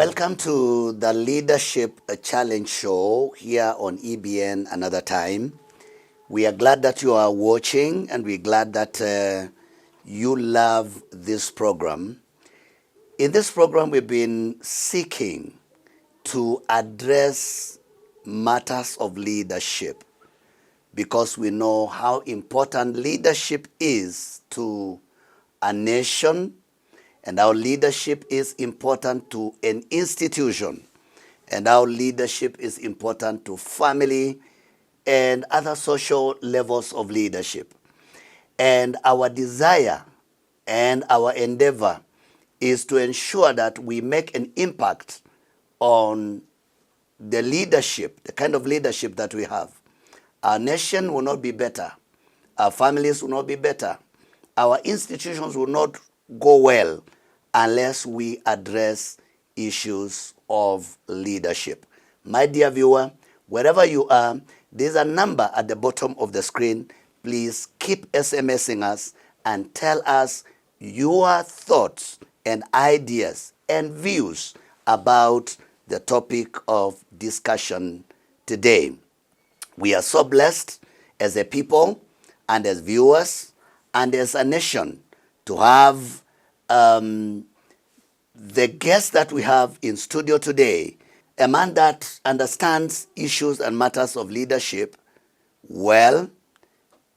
Welcome to the Leadership Challenge Show here on EBN another time. We are glad that you are watching, and we're glad that you love this program. In this program, we've been seeking to address matters of leadership because we know how important leadership is to a nation, and our leadership is important to an institution, and our leadership is important to family and other social levels of leadership. And our desire and our endeavor is to ensure that we make an impact on the leadership, the kind of leadership that we have. Our nation will not be better. Our families will not be better. Our institutions will not go well unless we address issues of leadership. My dear viewer, wherever you are, there's a number at the bottom of the screen. Please keep SMSing us and tell us your thoughts and ideas and views about the topic of discussion today. We are so blessed as a people and as viewers and as a nation to have the guest that we have in studio today, a man that understands issues and matters of leadership well,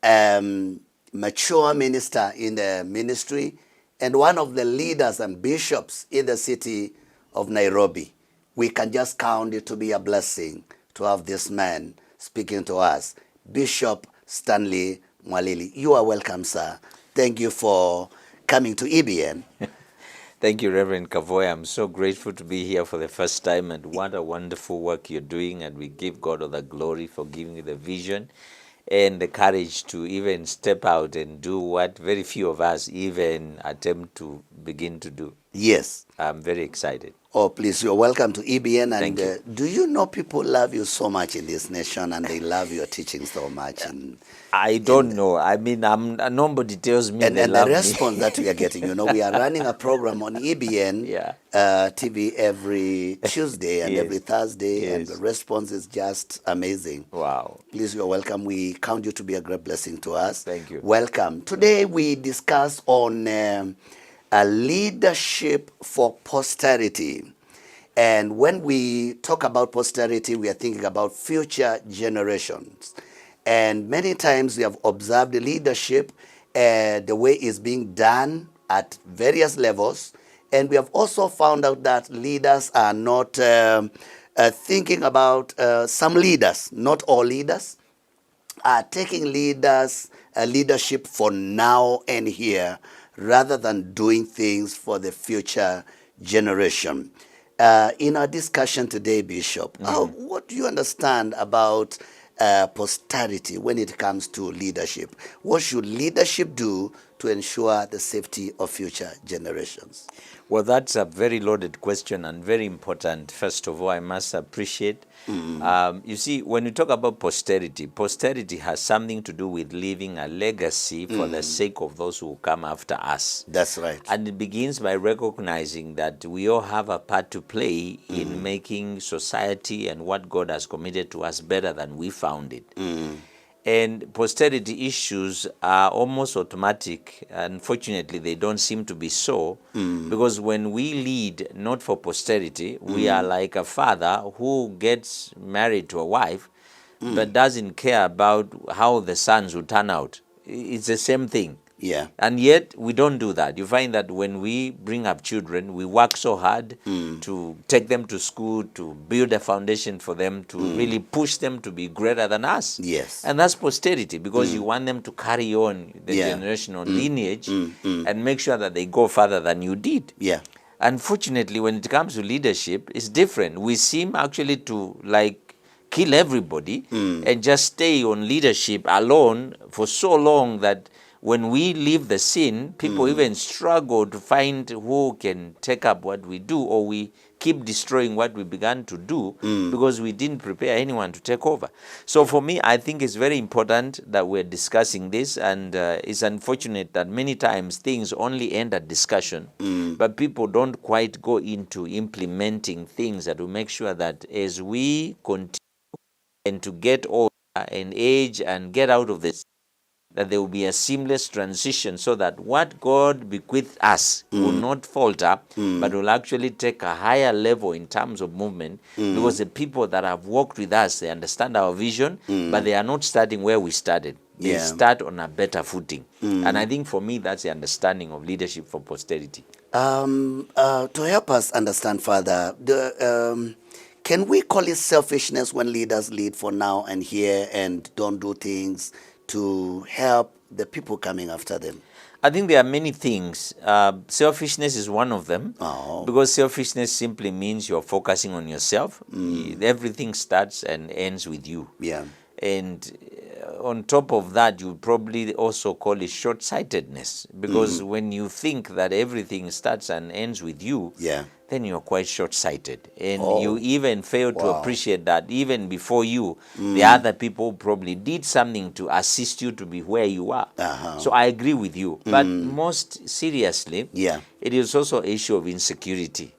mature minister in the ministry, and one of the leaders and bishops in the city of Nairobi. We can just count it to be a blessing to have this man speaking to us, Bishop Stanley Mwalili. You are welcome, sir. Thank you for coming to EBN. Thank you, Reverend Kavoi. I'm so grateful to be here for the first time, and what a wonderful work you're doing, and we give God all the glory for giving you the vision and the courage to even step out and do what very few of us even attempt to begin to do. Yes. I'm very excited. Oh, please, you're welcome to EBN. Thank you. Do you know people love you so much in this nation, and they love your teaching so much? I don't know. I mean, nobody tells me and they and love the response that we are getting, we are running a program on EBN TV every Tuesday and every Thursday, and the response is just amazing. Wow. Please, you're welcome. We count you to be a great blessing to us. Thank you. Welcome. Today we discuss on a leadership for posterity. And when we talk about posterity, we are thinking about future generations. And many times we have observed the leadership, the way it's being done at various levels. And we have also found out that leaders are not thinking about some leaders, not all leaders, are taking leadership for now and here, rather than doing things for the future generation. In our discussion today, Bishop, what do you understand about posterity when it comes to leadership? What should leadership do to ensure the safety of future generations? Well, that's a very loaded question and very important. First of all, I must appreciate. You see, when we talk about posterity, posterity has something to do with leaving a legacy for the sake of those who come after us. That's right. And it begins by recognizing that we all have a part to play in making society and what God has committed to us better than we found it. And posterity issues are almost automatic. Unfortunately, they don't seem to be so, because when we lead not for posterity, we are like a father who gets married to a wife but doesn't care about how the sons will turn out. It's the same thing. Yeah. And yet we don't do that. You find that when we bring up children, we work so hard to take them to school, to build a foundation for them, to really push them to be greater than us. Yes. And that's posterity, because you want them to carry on the generational lineage and make sure that they go further than you did. Yeah. Unfortunately, when it comes to leadership, it's different. We seem actually to kill everybody and just stay on leadership alone for so long that when we leave the scene, people even struggle to find who can take up what we do, or we keep destroying what we began to do because we didn't prepare anyone to take over. So for me, I think it's very important that we're discussing this, and it's unfortunate that many times things only end at discussion, but people don't quite go into implementing things that will make sure that as we continue and to get older and age and get out of this, that there will be a seamless transition, so that what God bequeathed us will not falter, but will actually take a higher level in terms of movement, because the people that have walked with us, they understand our vision, but they are not starting where we started. They start on a better footing. And I think for me, that's the understanding of leadership for posterity. To help us understand further, can we call it selfishness when leaders lead for now and here and don't do things to help the people coming after them? I think there are many things. Selfishness is one of them, because selfishness simply means you're focusing on yourself. Everything starts and ends with you. Yeah. And on top of that, you probably also call it short-sightedness, because when you think that everything starts and ends with you, then you're quite short-sighted, and you even fail to appreciate that even before you, the other people probably did something to assist you to be where you are. So I agree with you, but most seriously, it is also an issue of insecurity.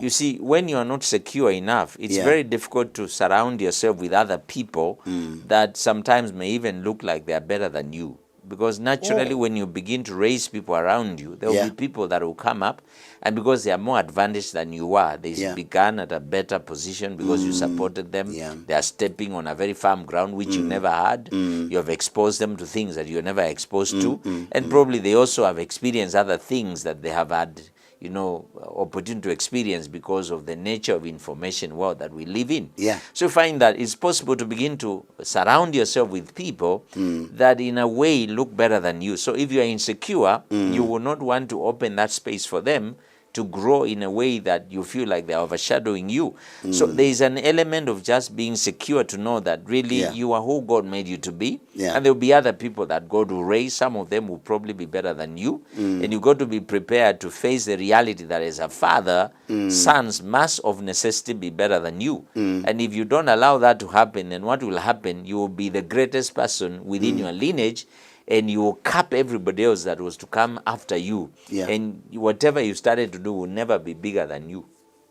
You see, when you are not secure enough, it's very difficult to surround yourself with other people that sometimes may even look like they are better than you. Because naturally, when you begin to raise people around you, there will be people that will come up, and because they are more advantaged than you are, they began at a better position because you supported them. They are stepping on a very firm ground, which you never had. You have exposed them to things that you were never exposed to. And probably they also have experienced other things that they have had, you know, opportunity to experience because of the nature of information world that we live in. So you find that it's possible to begin to surround yourself with people that in a way look better than you. So if you are insecure, you will not want to open that space for them to grow in a way that you feel like they're overshadowing you. So there is an element of just being secure to know that really you are who God made you to be. And there will be other people that God will raise. Some of them will probably be better than you. And you got to be prepared to face the reality that as a father, sons must of necessity be better than you. And if you don't allow that to happen, then what will happen? You will be the greatest person within your lineage, and you will cap everybody else that was to come after you. And whatever you started to do will never be bigger than you.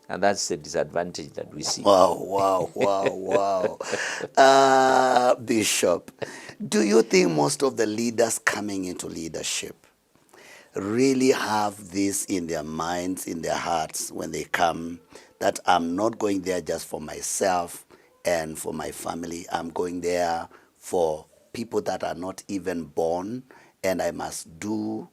And that's the disadvantage that we see. Wow. Bishop, do you think most of the leaders coming into leadership really have this in their minds, in their hearts when they come, that I'm not going there just for myself and for my family, I'm going there for people that are not even born, and I must do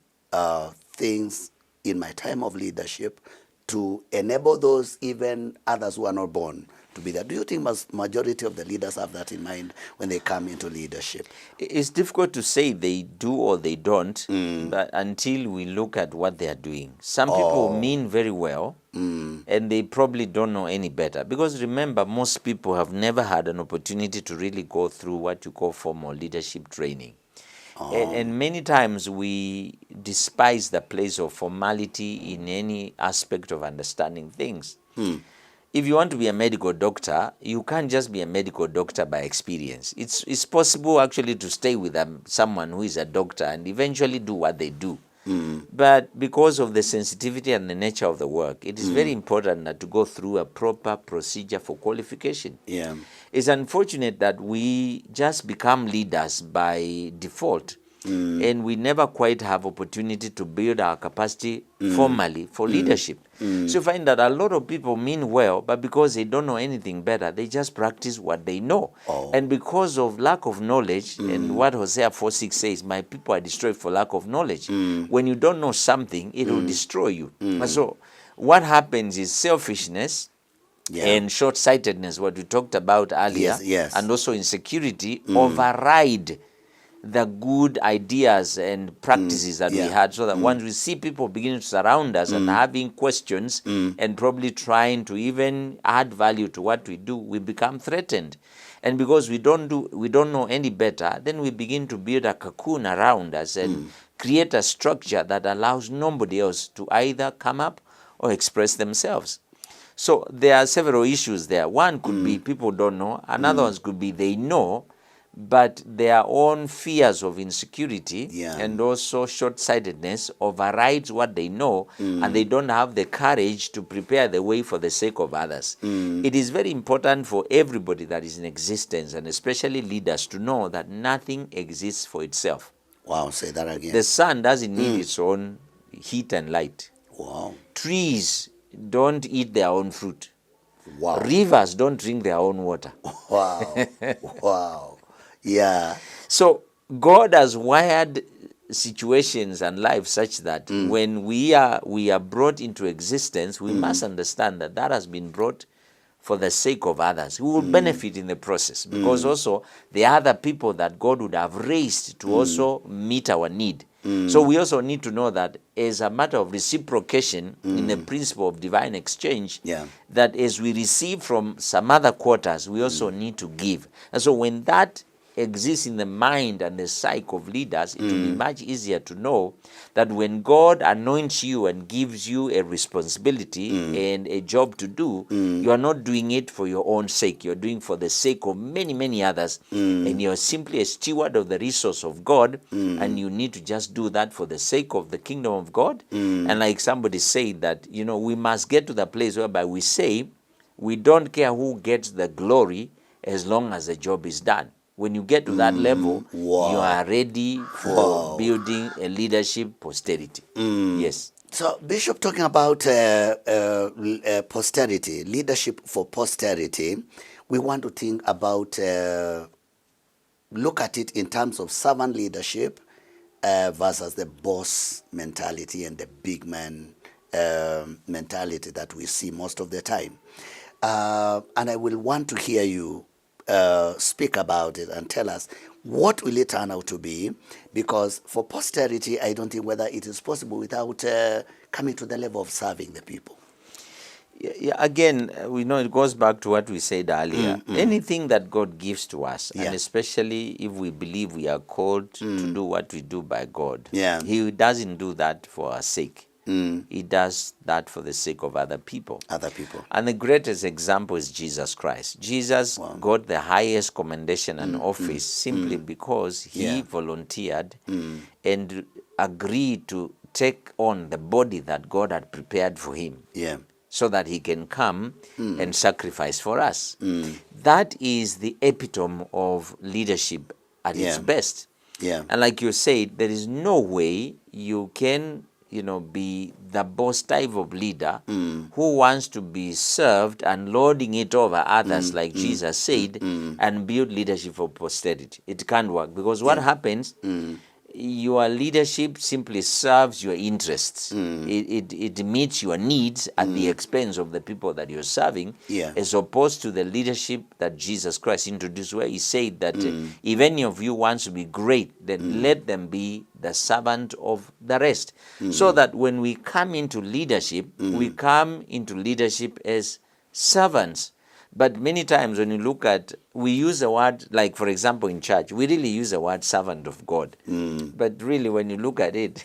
things in my time of leadership to enable those even others who are not born to be there? Do you think majority of the leaders have that in mind when they come into leadership? It's difficult to say they do or they don't, but until we look at what they are doing. Some people mean very well, and they probably don't know any better. Because remember, most people have never had an opportunity to really go through what you call formal leadership training. And many times we despise the place of formality in any aspect of understanding things. If you want to be a medical doctor, you can't just be a medical doctor by experience. It's possible actually to stay with someone who is a doctor and eventually do what they do. But because of the sensitivity and the nature of the work, it is very important that to go through a proper procedure for qualification. It's unfortunate that we just become leaders by default, and we never quite have opportunity to build our capacity formally for leadership. So you find that a lot of people mean well, but because they don't know anything better, they just practice what they know. And because of lack of knowledge, and what Hosea 4:6 says, my people are destroyed for lack of knowledge. When you don't know something, it will destroy you. So what happens is selfishness and short-sightedness, what we talked about earlier, and also insecurity override the good ideas and practices that we had, so that once we see people beginning to surround us and having questions and probably trying to even add value to what we do, we become threatened. And because we don't know any better, then we begin to build a cocoon around us and create a structure that allows nobody else to either come up or express themselves. So there are several issues there. One could be people don't know. Another one could be they know, but their own fears of insecurity and also short-sightedness overrides what they know, and they don't have the courage to prepare the way for the sake of others. It is very important for everybody that is in existence, and especially leaders, to know that nothing exists for itself. Wow, say that again. The sun doesn't need its own heat and light. Wow. Trees don't eat their own fruit. Wow. Rivers don't drink their own water. Wow. Wow. Yeah. So God has wired situations and life such that when we are brought into existence, we must understand that that has been brought for the sake of others. We will benefit in the process, because also the other people that God would have raised to also meet our need. So we also need to know that as a matter of reciprocation in the principle of divine exchange, that as we receive from some other quarters, we also need to give. And so when that exists in the mind and the psyche of leaders, it will be much easier to know that when God anoints you and gives you a responsibility and a job to do, you are not doing it for your own sake. You're doing for the sake of many, many others, and you're simply a steward of the resource of God, and you need to just do that for the sake of the kingdom of God. And like somebody said that, we must get to the place whereby we say we don't care who gets the glory as long as the job is done. When you get to that level, you are ready for building a leadership posterity. Yes. So, Bishop, talking about posterity, leadership for posterity, we want to think about, look at it in terms of servant leadership versus the boss mentality and the big man mentality that we see most of the time. And I will want to hear you speak about it and tell us what will it turn out to be, because for posterity, I don't think whether it is possible without coming to the level of serving the people. Yeah, again, we know it goes back to what we said earlier. Anything that God gives to us, and especially if we believe we are called to do what we do by God, He doesn't do that for our sake. He does that for the sake of other people. And the greatest example is Jesus Christ. Jesus got the highest commendation and office simply because He volunteered and agreed to take on the body that God had prepared for Him, so that He can come and sacrifice for us. That is the epitome of leadership at its best. And like you said, there is no way you can be the boss type of leader who wants to be served and lording it over others, like Jesus said, and build leadership for posterity. It can't work, because what happens, your leadership simply serves your interests. It meets your needs at the expense of the people that you're serving, as opposed to the leadership that Jesus Christ introduced, where He said that if any of you wants to be great, then let them be the servant of the rest. So that when we come into leadership, we come into leadership as servants. But many times when you look at, we use the word, like for example in church, we really use the word servant of God. But really when you look at it,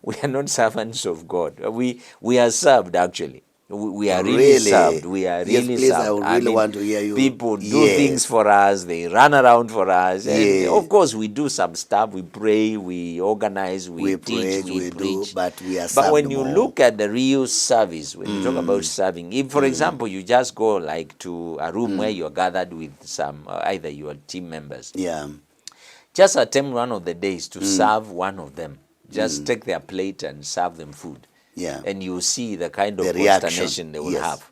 we are not servants of God. We are served actually. We are really served. We are really please, served. I would really want to hear you. People do things for us. They run around for us. And of course, we do some stuff. We pray, we organize, we teach, we preach. But we are But when you look at the real service, when you talk about serving, if, for example, you just go like to a room where you're gathered with some, either your team members. Just attempt one of the days to serve one of them. Just take their plate and serve them food. And you see the kind of consternation they will have.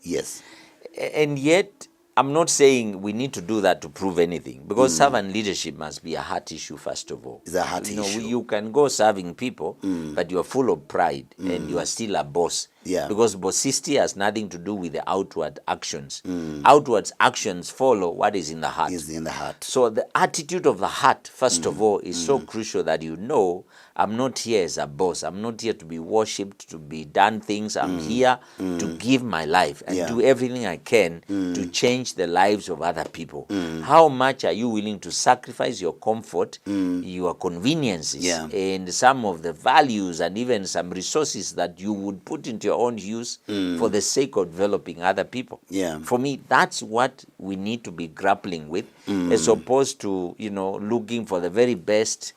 And yet, I'm not saying we need to do that to prove anything, because servant leadership must be a heart issue first of all. It's a heart issue. You can go serving people, but you are full of pride and you are still a boss. Yeah. Because bossisty has nothing to do with the outward actions. Outward actions follow what is in the heart. Is in the heart. So the attitude of the heart, first of all, is so crucial, that you know, I'm not here as a boss. I'm not here to be worshipped, to be done things. I'm here to give my life and do everything I can to change the lives of other people. How much are you willing to sacrifice your comfort, your conveniences, and some of the values and even some resources that you would put into your own use for the sake of developing other people? Yeah. For me, that's what we need to be grappling with, as opposed to, looking for the very best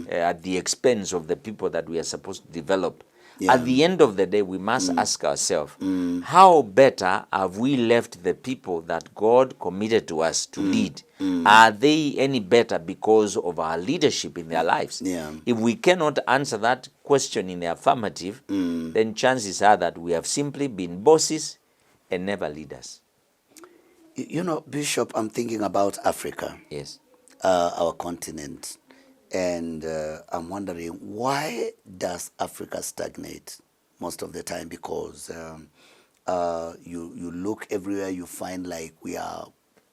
at the expense of the people that we are supposed to develop. Yeah. At the end of the day, we must ask ourselves, how better have we left the people that God committed to us to lead? Are they any better because of our leadership in their lives? Yeah. If we cannot answer that question in the affirmative, then chances are that we have simply been bosses and never leaders. Bishop, I'm thinking about Africa. Yes. Our continent. And I'm wondering, why does Africa stagnate most of the time? Because you look everywhere, you find like we are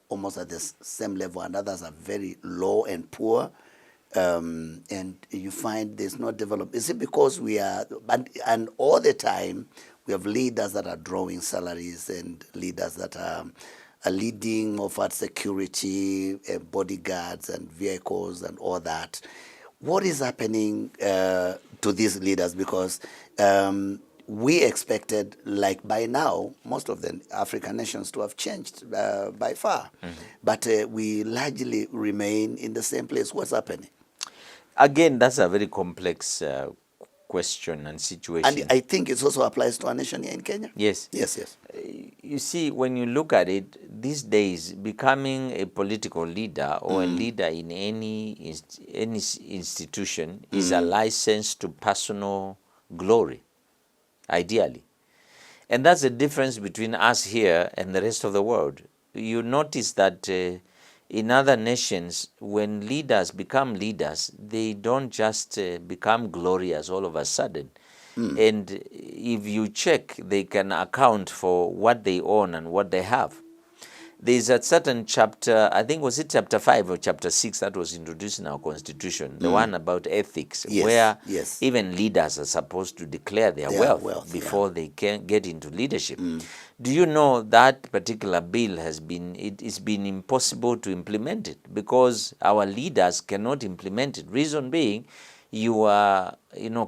almost at the same level, and others are very low and poor. And you find there's no development. Is it because we are, and all the time, we have leaders that are drawing salaries and leaders that are leading, offered security, bodyguards and vehicles and all that. What is happening to these leaders? Because we expected, like by now, most of the African nations to have changed by far. But we largely remain in the same place. What's happening? Again, that's a very complex question and situation. And I think it also applies to our nation here in Kenya. Yes. Yes, yes. You see, when you look at it, these days, becoming a political leader or a leader in any institution is a license to personal glory, ideally. And that's the difference between us here and the rest of the world. You notice that in other nations, when leaders become leaders, they don't just become glorious all of a sudden. And if you check, they can account for what they own and what they have. There's a certain chapter, I think was it chapter 5 or chapter 6, that was introduced in our constitution, the one about ethics, where even leaders are supposed to declare their wealth before they can get into leadership. Do you know that particular bill it's been impossible to implement it because our leaders cannot implement it? Reason being, you are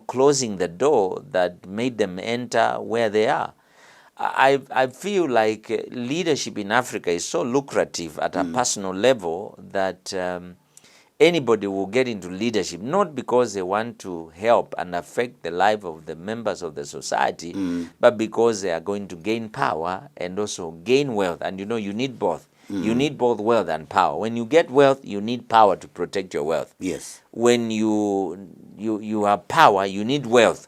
closing the door that made them enter where they are. I feel like leadership in Africa is so lucrative at a personal level that anybody will get into leadership, not because they want to help and affect the life of the members of the society, but because they are going to gain power and also gain wealth. And you need both. You need both wealth and power. When you get wealth, you need power to protect your wealth. Yes. When you have power, you need wealth,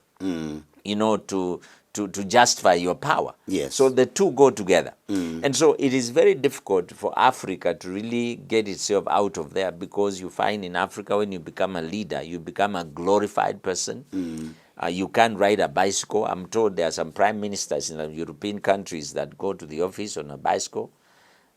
to justify your power. Yes. So the two go together. And so it is very difficult for Africa to really get itself out of there, because you find in Africa, when you become a leader, you become a glorified person. You can't ride a bicycle. I'm told there are some prime ministers in the European countries that go to the office on a bicycle.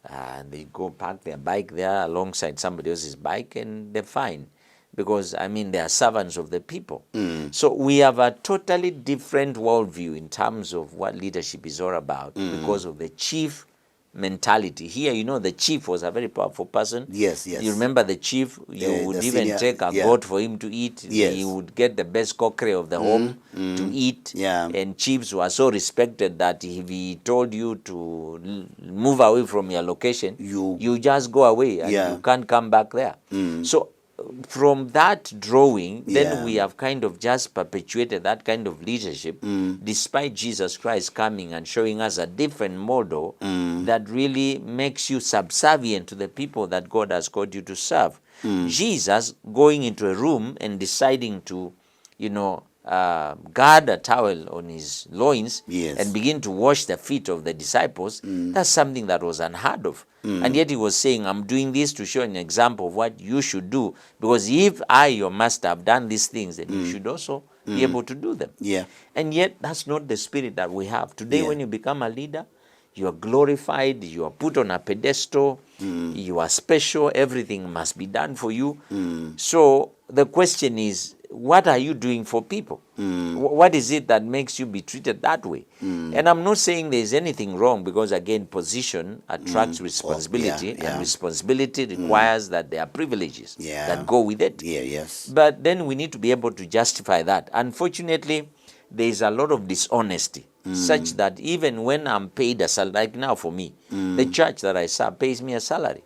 And they go park their bike there alongside somebody else's bike, and they're fine. Because, they are servants of the people. So we have a totally different worldview in terms of what leadership is all about because of the chief mentality. Here, the chief was a very powerful person. Yes, yes. You remember the chief, you would even senior, take a goat for him to eat. Yes. He would get the best cookery of the home to eat. Yeah. And chiefs were so respected that if he told you to move away from your location, you just go away and you can't come back there. So from that drawing, then we have kind of just perpetuated that kind of leadership, despite Jesus Christ coming and showing us a different model that really makes you subservient to the people that God has called you to serve. Jesus going into a room and deciding to, guard a towel on his loins Yes. and begin to wash the feet of the disciples, that's something that was unheard of. And yet he was saying, I'm doing this to show an example of what you should do, because if I, your master, have done these things, then you should also be able to do them. Yeah. And yet that's not the spirit that we have. Today, Yeah. when you become a leader, you are glorified, you are put on a pedestal, you are special, everything must be done for you. So the question is, what are you doing for people? What is it that makes you be treated that way? And I'm not saying there's anything wrong, because again, position attracts responsibility, yeah. and responsibility requires that there are privileges that go with it. Yeah, yes. But then we need to be able to justify that. Unfortunately, there is a lot of dishonesty, such that even when I'm paid a salary, like now for me, the church that I serve pays me a salary.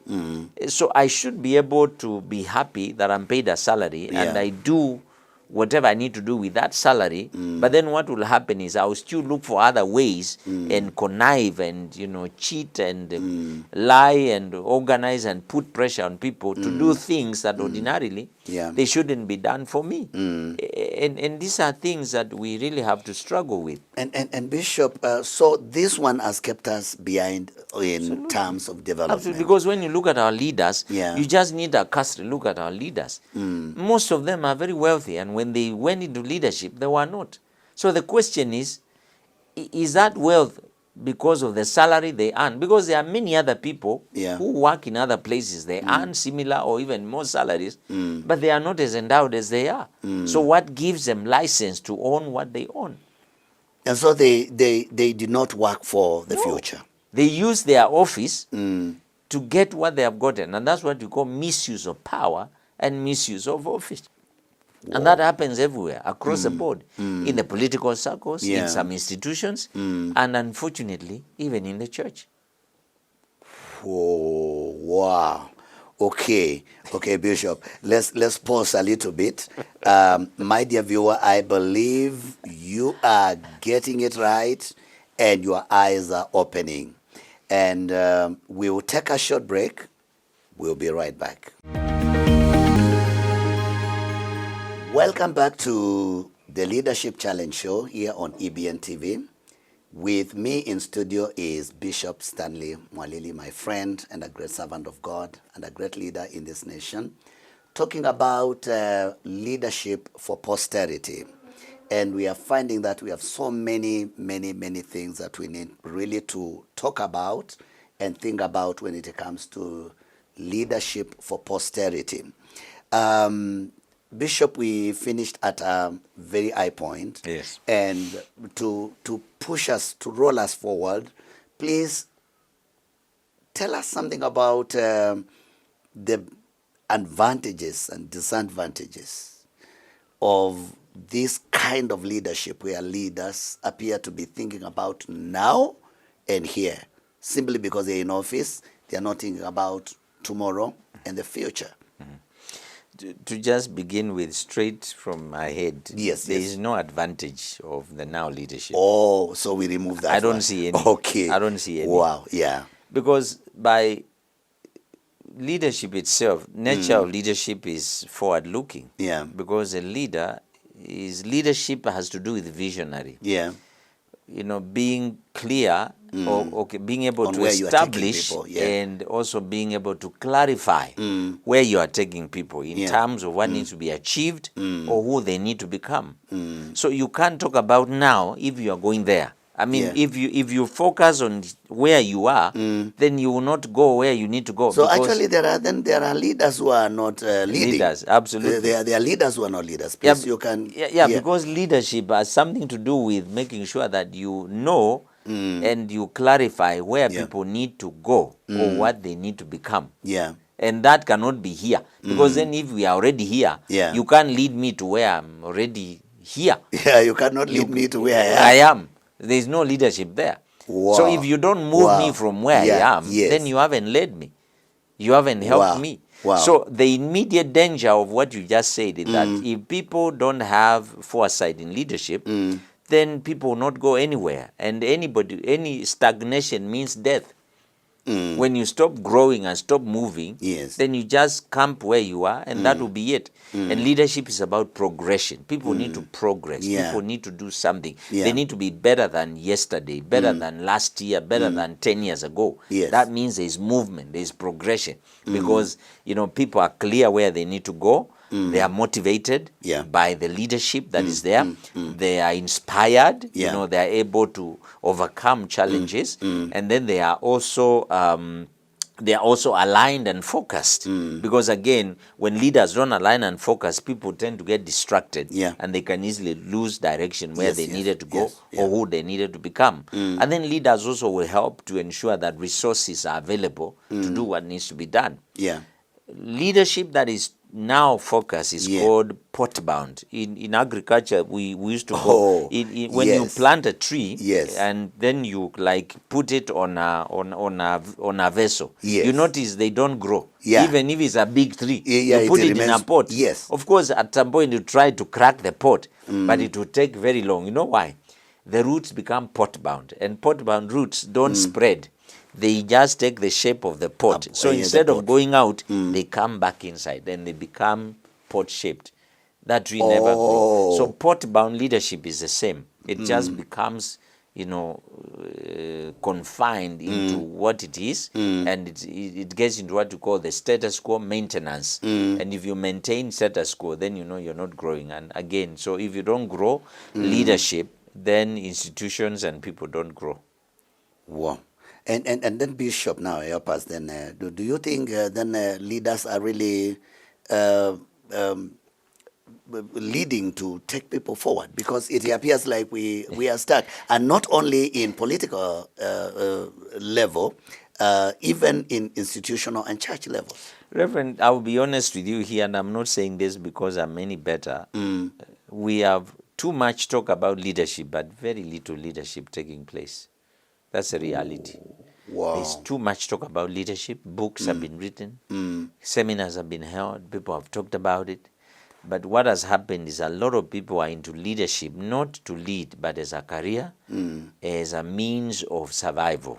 So I should be able to be happy that I'm paid a salary, and I do whatever I need to do with that salary. But then what will happen is I will still look for other ways and connive and, cheat and lie and organize and put pressure on people to do things that ordinarily they shouldn't be done for me. And these are things that we really have to struggle with. And Bishop, so this one has kept us behind in terms of development. Absolutely, because when you look at our leaders, Yeah. you just need a cursory look at our leaders. Most of them are very wealthy, and when they went into leadership, they were not. So the question is that wealth because of the salary they earn? Because there are many other people who work in other places. They earn similar or even more salaries, but they are not as endowed as they are. So what gives them license to own what they own? And so they did not work for the future. They use their office to get what they have gotten. And that's what you call misuse of power and misuse of office. And that happens everywhere, across the board, in the political circles, in some institutions, and unfortunately, even in the church. Oh, wow. Okay, Bishop. Let's pause a little bit. My dear viewer, I believe you are getting it right, and your eyes are opening. And we will take a short break. We'll be right back. Welcome back to the Leadership Challenge Show here on EBN TV. With me in studio is Bishop Stanley Mwalili, my friend and a great servant of God and a great leader in this nation, talking about leadership for posterity. And we are finding that we have so many things that we need really to talk about and think about when it comes to leadership for posterity. Bishop, we finished at a very high point. Yes. And to push us, to roll us forward, please tell us something about the advantages and disadvantages of this kind of leadership where leaders appear to be thinking about now and here. Simply because they're in office, they're not thinking about tomorrow and the future. To just begin with, straight from my head, Yes, there yes. is no advantage of the now leadership. Oh, so we remove that. I don't one. see any. Okay. I don't see any. Wow, yeah. Because by leadership itself, nature of leadership is forward-looking. Yeah. Because a leader, his leadership has to do with visionary. Yeah. Being clear, or being able On to where you are taking establish people, yeah. and also being able to clarify where you are taking people in terms of what needs to be achieved or who they need to become. So you can't talk about now if you are going there. I mean, if you focus on where you are, then you will not go where you need to go. So actually, there are leaders who are not leading. Leaders, absolutely. There are leaders who are not leaders. Please, you can. Because leadership has something to do with making sure that you know and you clarify where people need to go or what they need to become. Yeah. And that cannot be here. Because then if we are already here, you can't lead me to where I'm already here. Yeah, you cannot lead me to where I am. There is no leadership there. Wow. So if you don't move me from where I am, then you haven't led me. You haven't helped me. Wow. So the immediate danger of what you just said is that if people don't have foresight in leadership, then people will not go anywhere. And any stagnation means death. When you stop growing and stop moving, Yes. then you just camp where you are, and that will be it. And leadership is about progression. People need to progress. Yeah. People need to do something. Yeah. They need to be better than yesterday, better than last year, better than 10 years ago. Yes. That means there is movement, there is progression, because people are clear where they need to go. They are motivated Yeah. by the leadership that is there. They are inspired. Yeah. They are able to overcome challenges, and then they are also aligned and focused. Because again, when leaders don't align and focus, people tend to get distracted, Yeah. and they can easily lose direction where Yes, they yes, needed to go, yes, yeah. or who they needed to become. And then leaders also will help to ensure that resources are available to do what needs to be done. Yeah. Leadership that is now focused is called pot-bound. In agriculture, we used to go when you yes. plant a tree, Yes. and then you put it on a vessel. Yes. You notice they don't grow. Yeah. Even if it's a big tree, Yeah, you put it in remains, a pot. Yes. Of course, at some point you try to crack the pot, but it will take very long. You know why? The roots become pot-bound, and pot-bound roots don't spread. They just take the shape of the pot. So instead of going out, they come back inside. Then they become pot-shaped. That tree never grows. So pot-bound leadership is the same. It just becomes, confined into what it is, and it gets into what you call the status quo maintenance. And if you maintain status quo, then you're not growing. And again, so if you don't grow leadership, then institutions and people don't grow. Wow. And then Bishop, now help us then. Do you think then leaders are really leading to take people forward? Because it appears like we are stuck, and not only in political level, even in institutional and church level. Reverend, I will be honest with you here, and I'm not saying this because I'm any better. We have too much talk about leadership, but very little leadership taking place. That's a reality. Wow. There's too much talk about leadership. Books have been written. Seminars have been held. People have talked about it. But what has happened is a lot of people are into leadership, not to lead, but as a career, as a means of survival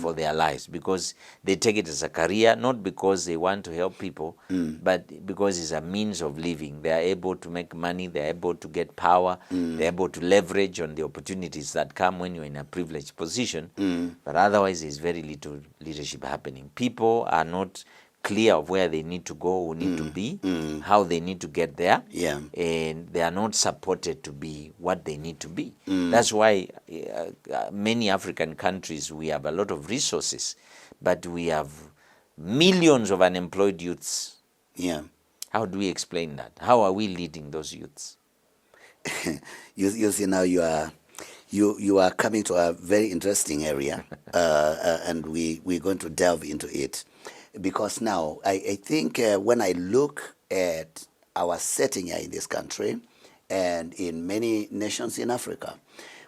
for their lives, because they take it as a career, not because they want to help people, but because it's a means of living. They are able to make money, they are able to get power, they are able to leverage on the opportunities that come when you're in a privileged position, but otherwise there's very little leadership happening. People are not clear of where they need to go, who need to be, how they need to get there, and they are not supported to be what they need to be. That's why many African countries, we have a lot of resources, but we have millions of unemployed youths. Yeah. How do we explain that? How are we leading those youths? You see, now you are coming to a very interesting area, and we're going to delve into it. Because now I think when I look at our setting here in this country and in many nations in Africa,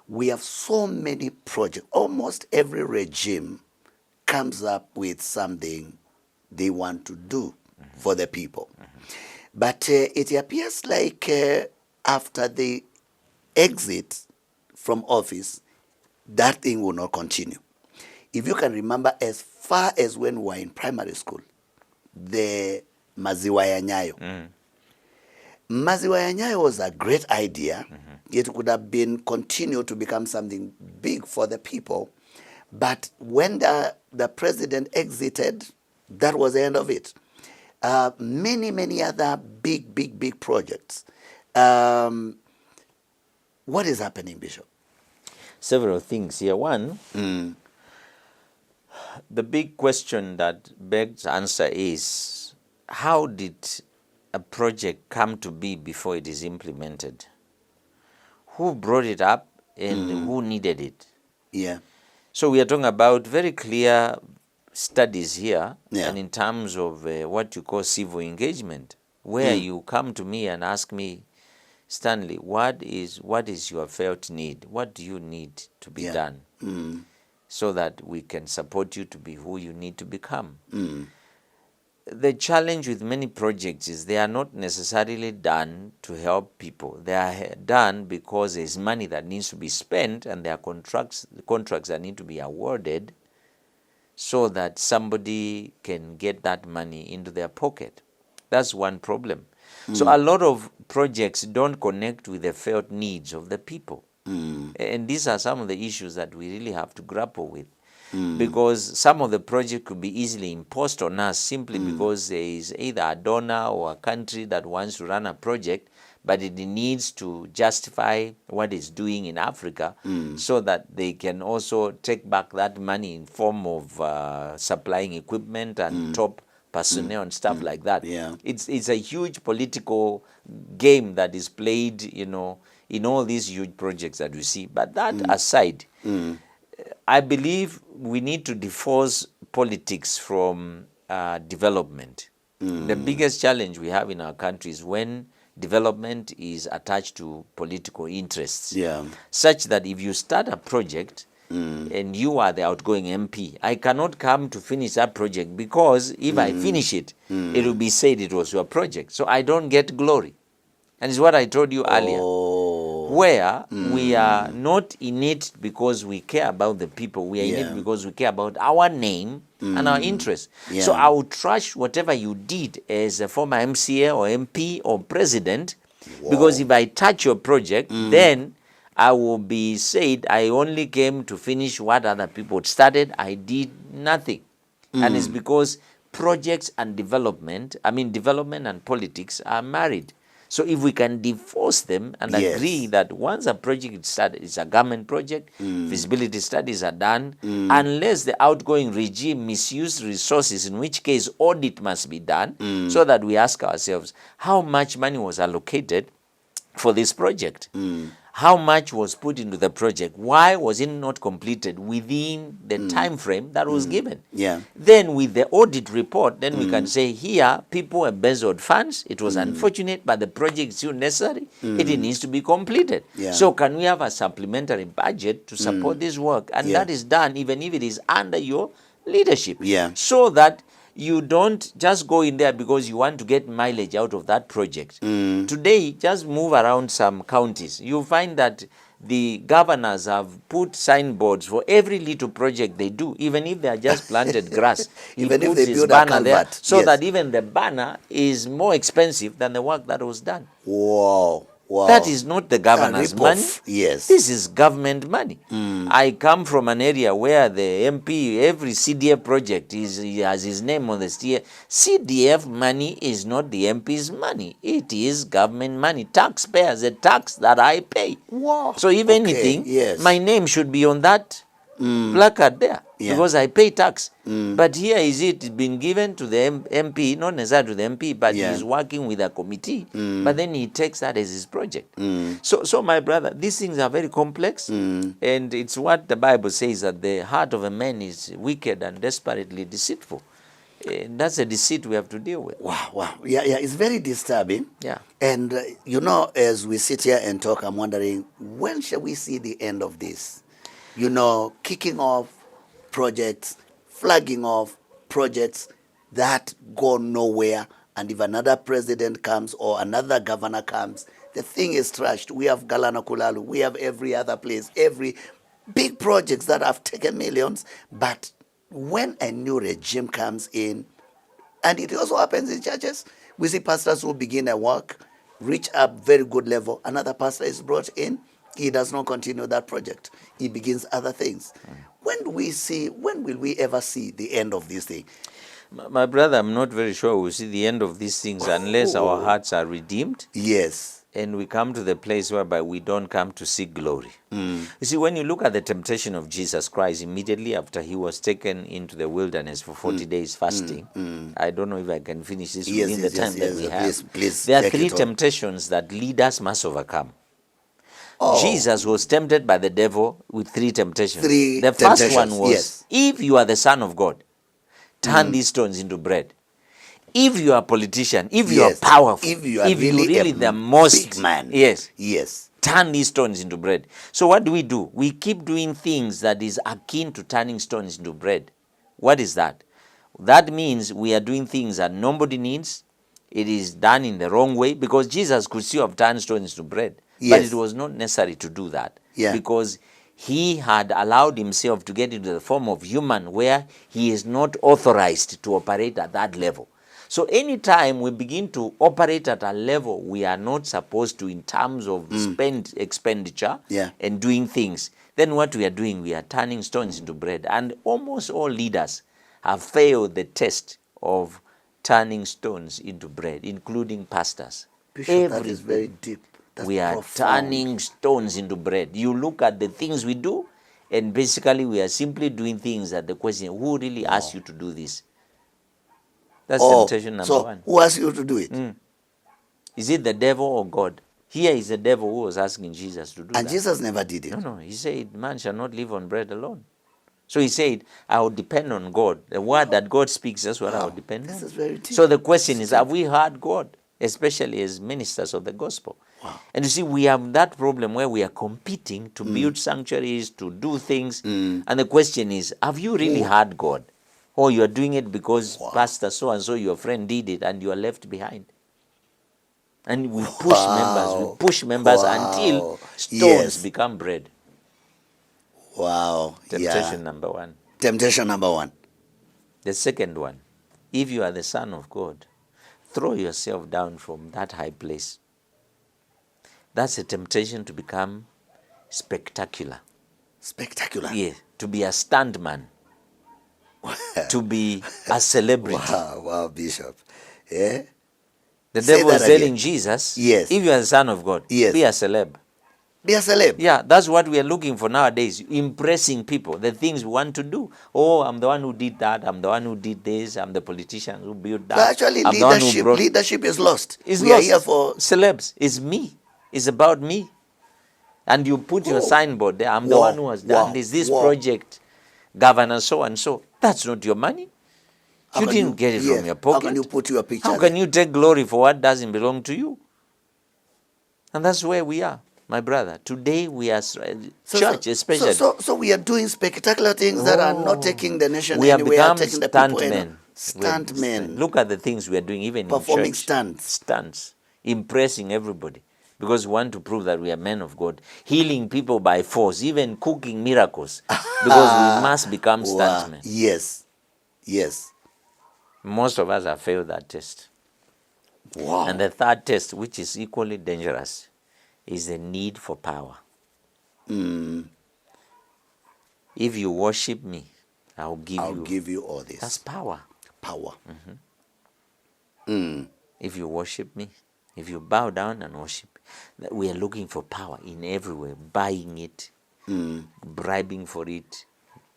we have so many projects. Almost every regime comes up with something they want to do for the people. But it appears like after they exit from office, that thing will not continue. If you can remember, as far as when we were in primary school, the Maziwa ya Nyayo. Maziwa ya Nyayo was a great idea. It could have been continued to become something big for the people. But when the president exited, that was the end of it. Many other big projects. What is happening, Bishop? Several things here. One, the big question that begs answer is, how did a project come to be before it is implemented? Who brought it up and who needed it? Yeah. So we are talking about very clear studies here, Yeah. and in terms of what you call civil engagement, where you come to me and ask me, Stanley, what is your felt need? What do you need to be done so that we can support you to be who you need to become? The challenge with many projects is they are not necessarily done to help people. They are done because there's money that needs to be spent, and there are contracts that need to be awarded so that somebody can get that money into their pocket. That's one problem. So a lot of projects don't connect with the felt needs of the people. And these are some of the issues that we really have to grapple with. Because some of the project could be easily imposed on us simply because there is either a donor or a country that wants to run a project, but it needs to justify what it's doing in Africa so that they can also take back that money in form of supplying equipment and top personnel and stuff like that. Yeah. It's a huge political game that is played, in all these huge projects that we see. But that aside, I believe we need to divorce politics from development. The biggest challenge we have in our country is when development is attached to political interests. Yeah. Such that if you start a project and you are the outgoing MP, I cannot come to finish that project because if I finish it, it will be said it was your project. So I don't get glory. And it's what I told you earlier. Where we are not in it because we care about the people, we are in it because we care about our name and our interests. Yeah. So I will trash whatever you did as a former MCA or MP or president, because if I touch your project, then I will be said I only came to finish what other people started. I did nothing. And it's because projects and development and politics are married. So if we can divorce them and agree that once a project is started, it's a government project, feasibility studies are done, unless the outgoing regime misuse resources, in which case audit must be done, so that we ask ourselves, how much money was allocated for this project? How much was put into the project? Why was it not completed within the time frame that was given? Yeah. Then with the audit report, then we can say, here, people embezzled funds. It was unfortunate, but the project is still necessary. It needs to be completed. Yeah. So can we have a supplementary budget to support this work? And that is done even if it is under your leadership. Yeah. So that you don't just go in there because you want to get mileage out of that project. Today, just move around some counties. You'll find that the governors have put signboards for every little project they do, even if they are just planted grass. Even he if puts they his build a banner there, culvert. so Yes. that even the banner is more expensive than the work that was done. Wow. That is not the governor's money. Yes. This is government money. I come from an area where the MP, every CDF project he has his name on the CDF. CDF money is not the MP's money. It is government money. Taxpayers, the tax that I pay. Wow. So if anything, yes. my name should be on that placard there, because I pay tax. But here is it been given to the MP, not necessarily to the MP, but he's working with a committee, but then he takes that as his project. So my brother, these things are very complex, and it's what the Bible says, that the heart of a man is wicked and desperately deceitful. And that's a deceit we have to deal with. Wow. Yeah, it's very disturbing. Yeah. And, as we sit here and talk, I'm wondering, when shall we see the end of this? Kicking off projects, flagging off projects that go nowhere. And if another president comes or another governor comes, the thing is trashed. We have Galana Kulalu. We have every other place, every big projects that have taken millions. But when a new regime comes in, and it also happens in churches, we see pastors who begin a work, reach a very good level. Another pastor is brought in. He does not continue that project. He begins other things. When will we ever see the end of this thing? My brother, I'm not very sure we'll see the end of these things unless our hearts are redeemed. Yes. And we come to the place whereby we don't come to seek glory. You see, when you look at the temptation of Jesus Christ, immediately after he was taken into the wilderness for 40 days fasting, I don't know if I can finish this within the time that we have. Please there are three temptations that leaders must overcome. Jesus was tempted by the devil with three temptations. The first one was, if you are the Son of God, turn these stones into bread. If you are a politician, if you are powerful, if you are really the most big man, turn these stones into bread. So what do? We keep doing things that is akin to turning stones into bread. What is that? That means we are doing things that nobody needs. It is done in the wrong way, because Jesus could still have turned stones into bread. But it was not necessary to do that, because he had allowed himself to get into the form of human where he is not authorized to operate at that level. So anytime we begin to operate at a level we are not supposed to in terms of expenditure and doing things, then what we are doing, we are turning stones into bread. And almost all leaders have failed the test of turning stones into bread, including pastors. Bishop, that is very deep. That's we are profound. turning stones into bread. You look at the things we do, and basically we are simply doing things that the question, who really asked you to do this? That's temptation number one. Who asked you to do it? Is it the devil or God? Here is the devil who was asking Jesus to do that. And Jesus never did it. No, he said, man shall not live on bread alone. So he said, I will depend on God. The word that God speaks, that's what I will depend on. This is very deep. So the question is, have we heard God, especially as ministers of the gospel? Wow. And you see, we have that problem where we are competing to build sanctuaries, to do things. And the question is, have you really heard God? Or you are doing it because Pastor so-and-so, your friend, did it, and you are left behind. And we push members until stones become bread. Wow. Temptation number one. Temptation number one. The second one, if you are the Son of God, throw yourself down from that high place. That's a temptation to become spectacular. Spectacular? Yeah, to be a stuntman. To be a celebrity. Wow, Bishop. Yeah? The devil is telling Jesus, yes, if you are the Son of God, be a celeb. Be a celeb. Yeah, that's what we are looking for nowadays, impressing people, the things we want to do. Oh, I'm the one who did that, I'm the one who did this, I'm the politician who built that. So actually, leadership is lost. We are here for celebs. It's me. It's about me. And you put your signboard there, I'm the one who has done this project, governor so and so. That's not your money. You didn't get it from your pocket. How can you put your picture How can you take glory for what doesn't belong to you? And that's where we are, my brother. Today we are, church especially. So we are doing spectacular things that are not taking the nation we anywhere. Have become taking the people stuntmen. Look at the things we are doing, even performing in church. Stunts, impressing everybody. Because we want to prove that we are men of God, healing people by force, even cooking miracles, because we must become stuntmen. Yes. Most of us have failed that test. Wow. And the third test, which is equally dangerous, is the need for power. If you worship me, I'll give you all this. That's power. Power. If you worship me, if you bow down and worship, we are looking for power in every way, buying it, bribing for it,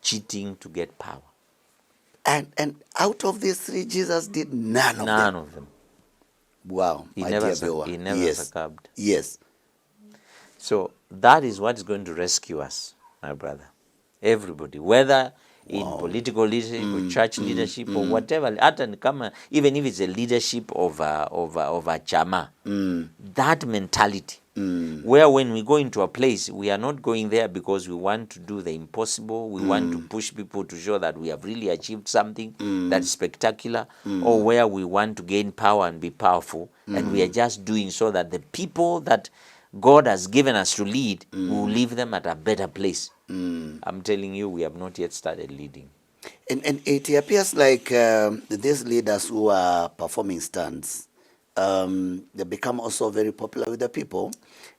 cheating to get power. And out of these three, Jesus did none of them. Wow. He never succumbed. Yes. So that is what is going to rescue us, my brother. Everybody, whether in political leadership or church leadership or whatever, even if it's a leadership of a chama, that mentality, where when we go into a place, we are not going there because we want to do the impossible, we want to push people to show that we have really achieved something that's spectacular, or where we want to gain power and be powerful, and we are just doing so that the people that God has given us to lead, we will leave them at a better place. I'm telling you, we have not yet started leading. And it appears like these leaders who are performing stunts, they become also very popular with the people.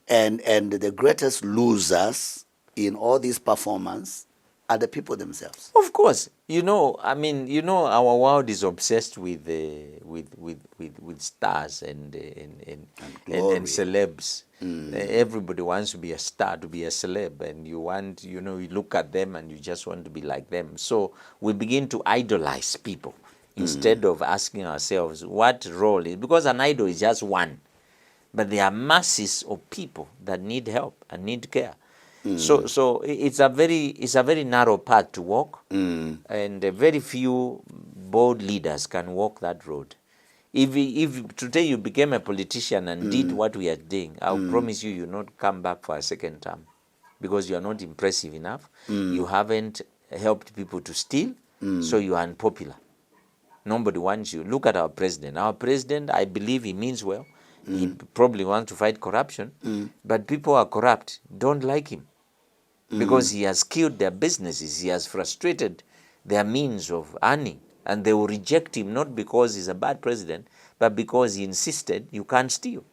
And the greatest losers in all these performance are the people themselves. Of course. Our world is obsessed with stars and celebs. Everybody wants to be a star, to be a celeb, and you look at them and you just want to be like them. So we begin to idolize people instead of asking ourselves what role is, because an idol is just one, but there are masses of people that need help and need care. So it's a very narrow path to walk, and very few bold leaders can walk that road. If today you became a politician and did what we are doing, I'll promise you will not come back for a second term, because you are not impressive enough. You haven't helped people to steal, so you are unpopular. Nobody wants you. Look at our president. Our president, I believe he means well. He probably wants to fight corruption, but people are corrupt, don't like him. because he has killed their businesses. He has frustrated their means of earning. And they will reject him not because he's a bad president, but because he insisted you can't steal.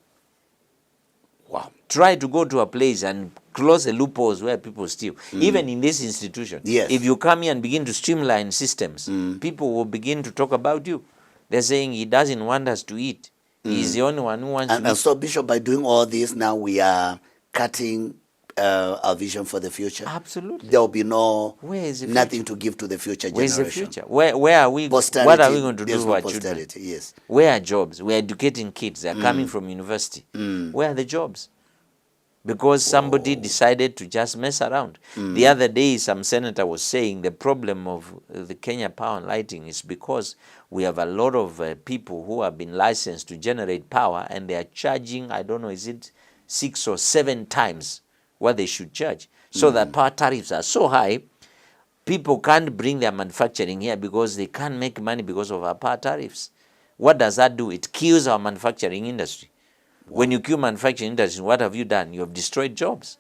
Wow. Try to go to a place and close the loopholes where people steal. Even in this institution, Yes. if you come here and begin to streamline systems, people will begin to talk about you. They're saying he doesn't want us to eat. He's the only one who wants to And eat. so, Bishop, by doing all this, now we are cutting our vision for the future. Absolutely. There will be Where is the nothing to give to the future Where's the generation. future? Where are we? Posterity, what are we going to do there's to no our posterity, children? yes. Where are jobs? We're educating kids. They're coming from university. Where are the jobs? Because somebody decided to just mess around. The other day, some senator was saying the problem of the Kenya Power and Lighting is because we have a lot of people who have been licensed to generate power, and they are charging, I don't know, is it 6 or 7 times what they should charge? So that power tariffs are so high, people can't bring their manufacturing here because they can't make money because of our power tariffs. What does that do? It kills our manufacturing industry. When you kill manufacturing industry, what have you done? You have destroyed jobs.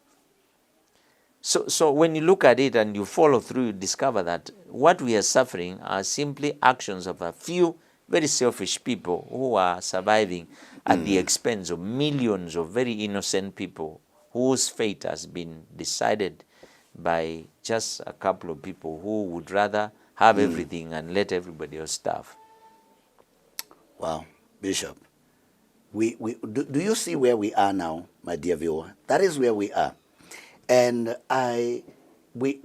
So when you look at it and you follow through, you discover that what we are suffering are simply actions of a few very selfish people who are surviving at the expense of millions of very innocent people whose fate has been decided by just a couple of people who would rather have everything and let everybody else starve. Wow, Bishop. Do you see where we are now, my dear viewer? That is where we are. And we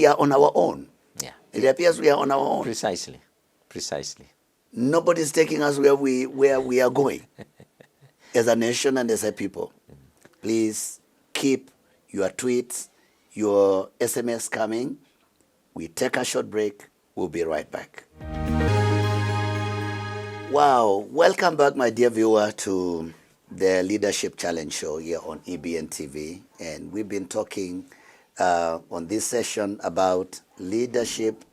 are on our own. Yeah. It appears we are on our own. Precisely. Nobody's taking us where we are going as a nation and as a people. Please keep your tweets, your SMS coming. We take a short break. We'll be right back. Wow, welcome back, my dear viewer, to the Leadership Challenge show here on EBN TV. And we've been talking on this session about leadership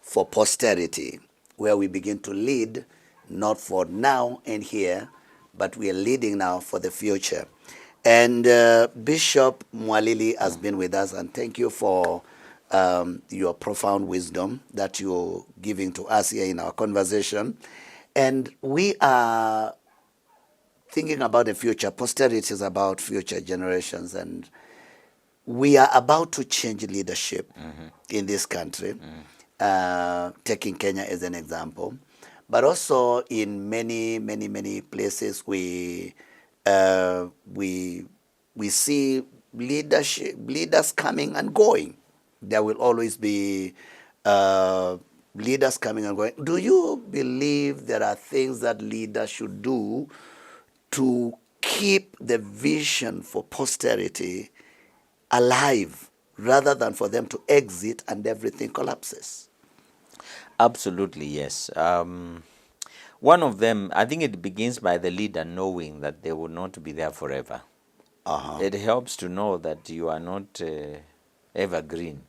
for posterity, where we begin to lead not for now and here, but we are leading now for the future. And Bishop Mwalili has been with us, and thank you for your profound wisdom that you're giving to us here in our conversation. And we are thinking about the future. Posterity is about future generations, and we are about to change leadership in this country, taking Kenya as an example. But also in many places we see leaders coming and going. There will always be leaders coming and going. Do you believe there are things that leaders should do to keep the vision for posterity alive rather than for them to exit and everything collapses? Absolutely, yes. One of them, I think it begins by the leader knowing that they will not be there forever. It helps to know that you are not evergreen.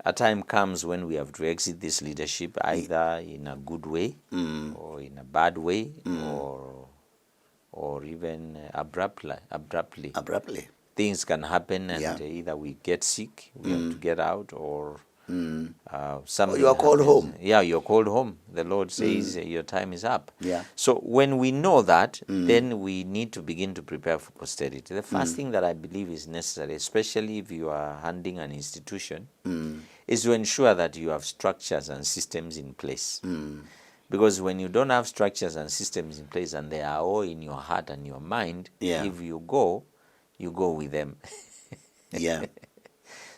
A time comes when we have to exit this leadership, either in a good way or in a bad way, or even abruptly. Things can happen, and either we get sick, we have to get out, or something you are called home. Yeah, you're called home. The Lord says your time is up. Yeah. So when we know that, then we need to begin to prepare for posterity. The first thing that I believe is necessary, especially if you are handling an institution, is to ensure that you have structures and systems in place. Because when you don't have structures and systems in place, and they are all in your heart and your mind, if you go with them. Yeah.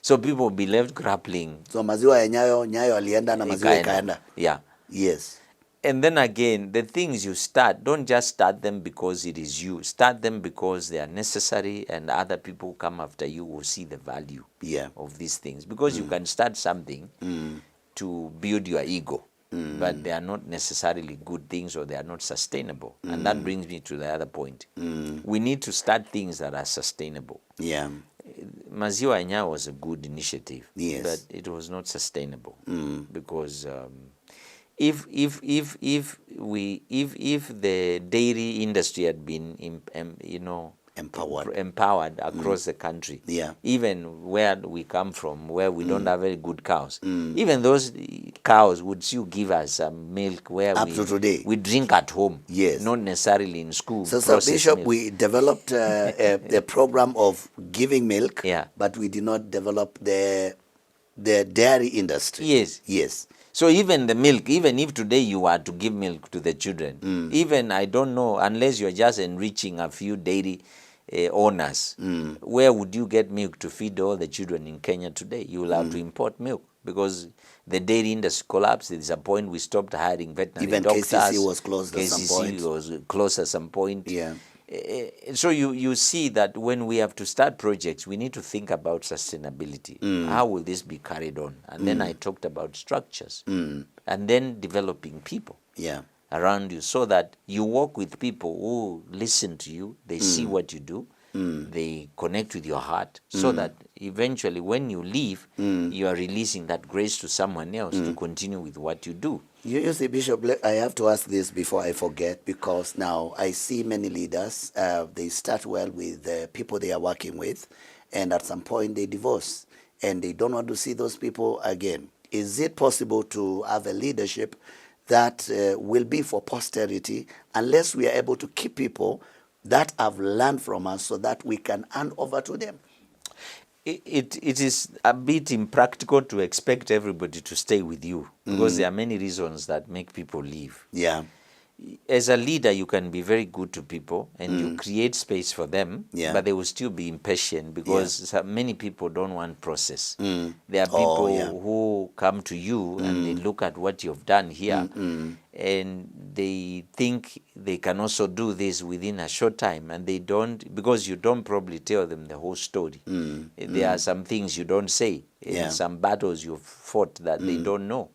So people will be left grappling. So maziwa ya nyayo alienda na maziwa ikaenda. Yeah. Yes. And then again, the things you start, don't just start them because it is you. Start them because they are necessary, and other people who come after you will see the value of these things. Because you can start something to build your ego, but they are not necessarily good things, or they are not sustainable. And that brings me to the other point. We need to start things that are sustainable. Yeah. Maziwa Enya was a good initiative, but Yes. it was not sustainable because if the dairy industry had been empowered across the country. Yeah. Even where we come from, where we don't have very good cows, even those cows would still give us some milk where Up to today. we drink at home. Yes. Not necessarily in school. So Bishop, milk. we developed a program of giving milk, Yeah. but we did not develop the dairy industry. Yes. Yes. So even the milk, even if today you are to give milk to the children, even I don't know, unless you're just enriching a few dairy owners, where would you get milk to feed all the children in Kenya today? You will have to import milk because the dairy industry collapsed. There's a point we stopped hiring veterinary doctors. KCC was closed at some point. KCC was closed at some point. Yeah. So you see that when we have to start projects, we need to think about sustainability. How will this be carried on? And then I talked about structures, and then developing people around you so that you work with people who listen to you, they see what you do, they connect with your heart, so that eventually when you leave, you are releasing that grace to someone else to continue with what you do. You see, Bishop, I have to ask this before I forget, because now I see many leaders, they start well with the people they are working with, and at some point they divorce, and they don't want to see those people again. Is it possible to have a leadership that will be for posterity unless we are able to keep people that have learned from us so that we can hand over to them? It is a bit impractical to expect everybody to stay with you because there are many reasons that make people leave. Yeah. As a leader, you can be very good to people and you create space for them, but they will still be impatient because many people don't want process. There are people who come to you and they look at what you've done here and they think they can also do this within a short time, and they don't, because you don't probably tell them the whole story. There are some things you don't say, some battles you've fought that they don't know.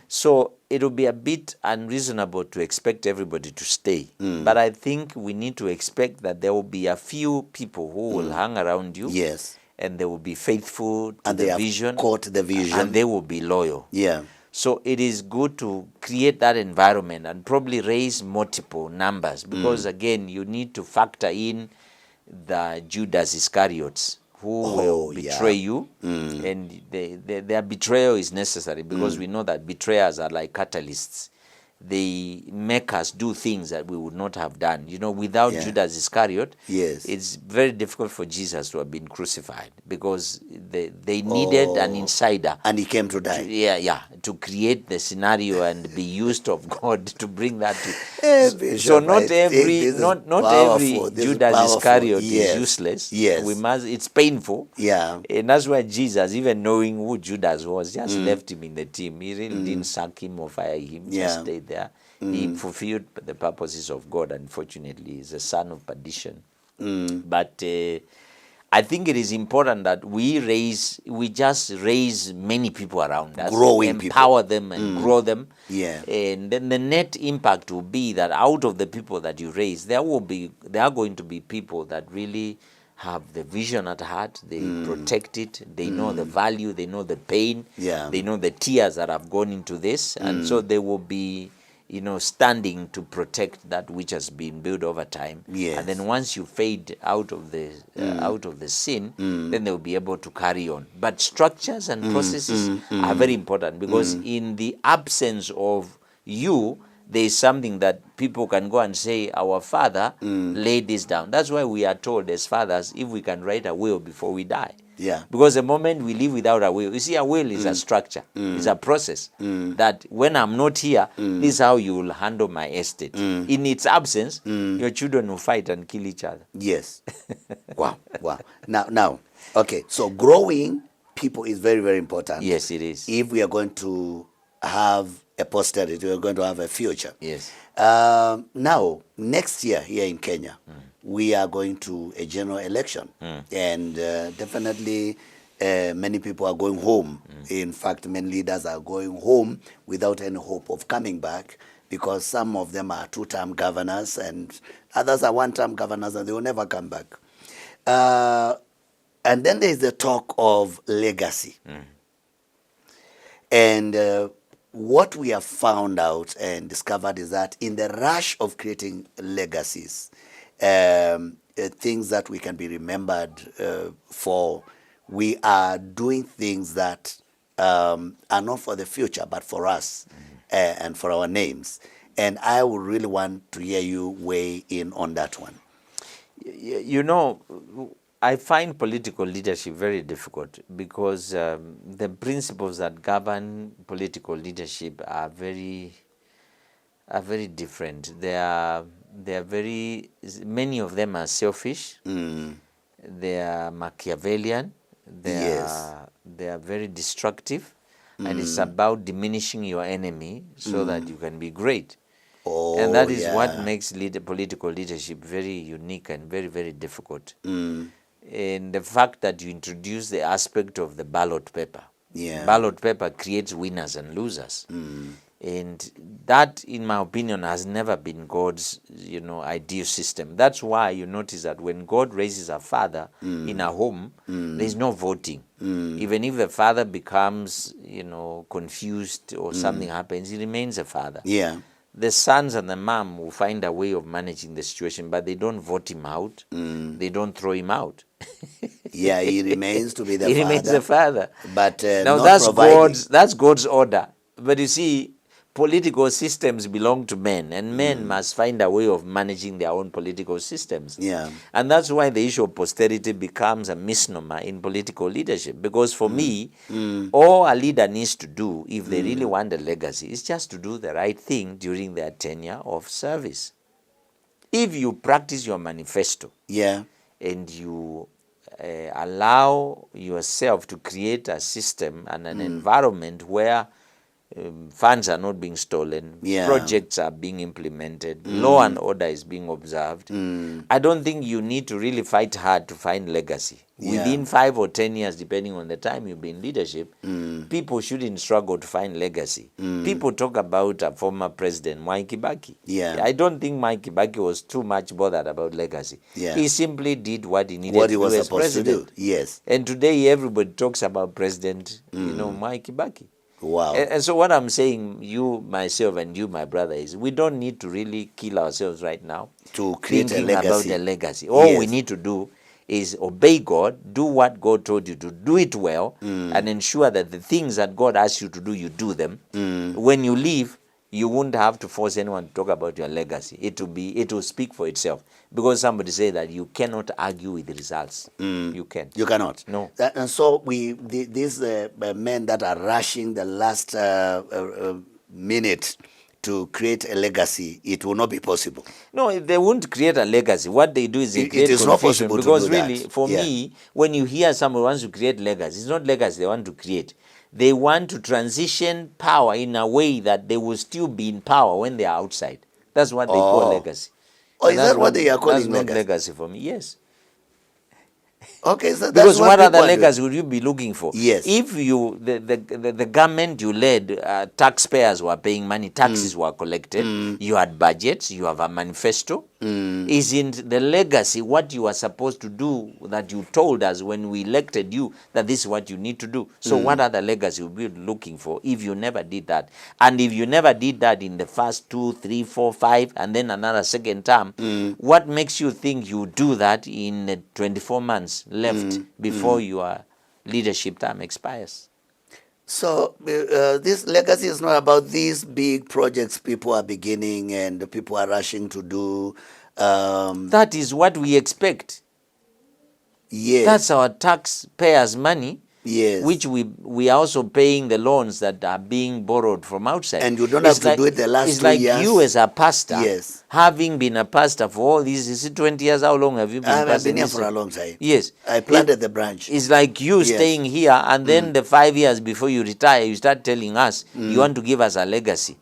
So it will be a bit unreasonable to expect everybody to stay. But I think we need to expect that there will be a few people who will hang around you. Yes. And they will be faithful to and the they vision. Have caught the vision. And they will be loyal. Yeah. So it is good to create that environment and probably raise multiple numbers because, again, you need to factor in the Judas Iscariots who will betray you. And their betrayal is necessary because we know that betrayers are like catalysts. They make us do things that we would not have done. You know, without Judas Iscariot, it's very difficult for Jesus to have been crucified because they needed an insider. And he came to die. To create the scenario and be used of God to bring that to. So not every Judas Iscariot is useless. Yes. We must. It's painful. Yeah. And that's why Jesus, even knowing who Judas was, just left him in the team. He really didn't sack him or fire him. Just stayed there. He fulfilled the purposes of God. Unfortunately, he's a son of perdition. But I think it is important that we just raise many people around us, empower them and grow them. Yeah. And then the net impact will be that out of the people that you raise, there are going to be people that really have the vision at heart. They protect it. They know the value. They know the pain. Yeah. They know the tears that have gone into this, and so they will be, standing to protect that which has been built over time. Yes. And then once you fade out of the scene, then they will be able to carry on. But structures and processes are very important because in the absence of you, there is something that people can go and say, our father laid this down. That's why we are told as fathers, if we can write a will before we die. Yeah. Because the moment we live without a will, you see, a will is a structure, it's a process that when I'm not here, this is how you will handle my estate. In its absence, your children will fight and kill each other. Yes. Wow. Now, okay, so growing people is very, very important. Yes, it is. If we are going to have a posterity, we are going to have a future. Yes. Now, next year here in Kenya, we are going to a general election, and definitely many people are going home. In fact, many leaders are going home without any hope of coming back because some of them are two-term governors and others are one-term governors and they will never come back. And then there is the talk of legacy. And what we have found out and discovered is that in the rush of creating legacies, things that we can be remembered for. We are doing things that are not for the future, but for us and for our names. And I would really want to hear you weigh in on that one. You know, I find political leadership very difficult because the principles that govern political leadership are very different. They are very, many of them are selfish. They are Machiavellian. They are very destructive, and it's about diminishing your enemy so that you can be great. And that is what makes political leadership very unique and very, very difficult. And the fact that you introduce the aspect of the ballot paper. Ballot paper creates winners and losers. And that, in my opinion, has never been God's, ideal system. That's why you notice that when God raises a father in a home, there's no voting. Even if the father becomes, confused or something happens, he remains a father. The sons and the mom will find a way of managing the situation, but they don't vote him out. They don't throw him out. He remains to be the father. He remains the father. But now that's God's order. But you see, political systems belong to men, and men must find a way of managing their own political systems. And that's why the issue of posterity becomes a misnomer in political leadership. Because for me, all a leader needs to do, if they really want a legacy, is just to do the right thing during their tenure of service. If you practice your manifesto, and you allow yourself to create a system and an environment where funds are not being stolen, projects are being implemented, law and order is being observed, I don't think you need to really fight hard to find legacy. Within 5 or 10 years, depending on the time you've been in leadership, people shouldn't struggle to find legacy. People talk about a former president, Mwai Kibaki. I don't think Mwai Kibaki was too much bothered about legacy. He simply did what he needed to do as president. And today everybody talks about President, Mwai Kibaki. And so what I'm saying, you, myself, and you, my brother, is we don't need to really kill ourselves right now to create a legacy. About the legacy. All we need to do is obey God, do what God told you to do, it well, and ensure that the things that God asks you to do, you do them. When you leave, you won't have to force anyone to talk about your legacy. It will speak for itself. Because somebody said that you cannot argue with the results. You can. You cannot. No. And so these men that are rushing the last minute to create a legacy, it will not be possible. No, they won't create a legacy. What they do is they create confusion. Not possible because to do really, that. For me, when you hear someone wants to create legacy, it's not legacy they want to create. They want to transition power in a way that they will still be in power when they are outside. That's what they call legacy. Is that what they are calling legacy? That's not legacy for me, yes. Okay, so that's because what other legacy would you be looking for? Yes. If you the government you led, taxpayers were paying money, taxes were collected, you had budgets, you have a manifesto. Isn't the legacy what you are supposed to do that you told us when we elected you that this is what you need to do? So what other legacy would we be looking for if you never did that? And if you never did that in the first 2, 3, 4, 5, and then another second term, what makes you think you do that in 24 months left before your leadership term expires? So this legacy is not about these big projects people are beginning and people are rushing to do. That is what we expect. Yes. That's our taxpayers' money. Yes. Which we are also paying the loans that are being borrowed from outside. And you don't have to do it the last 2 years. It's like you as a pastor, yes, having been a pastor for all these, is it 20 years? How long have you been I've been here for a long time. Yes. I planted the branch. It's like you staying here and then the 5 years before you retire, you start telling us you want to give us a legacy.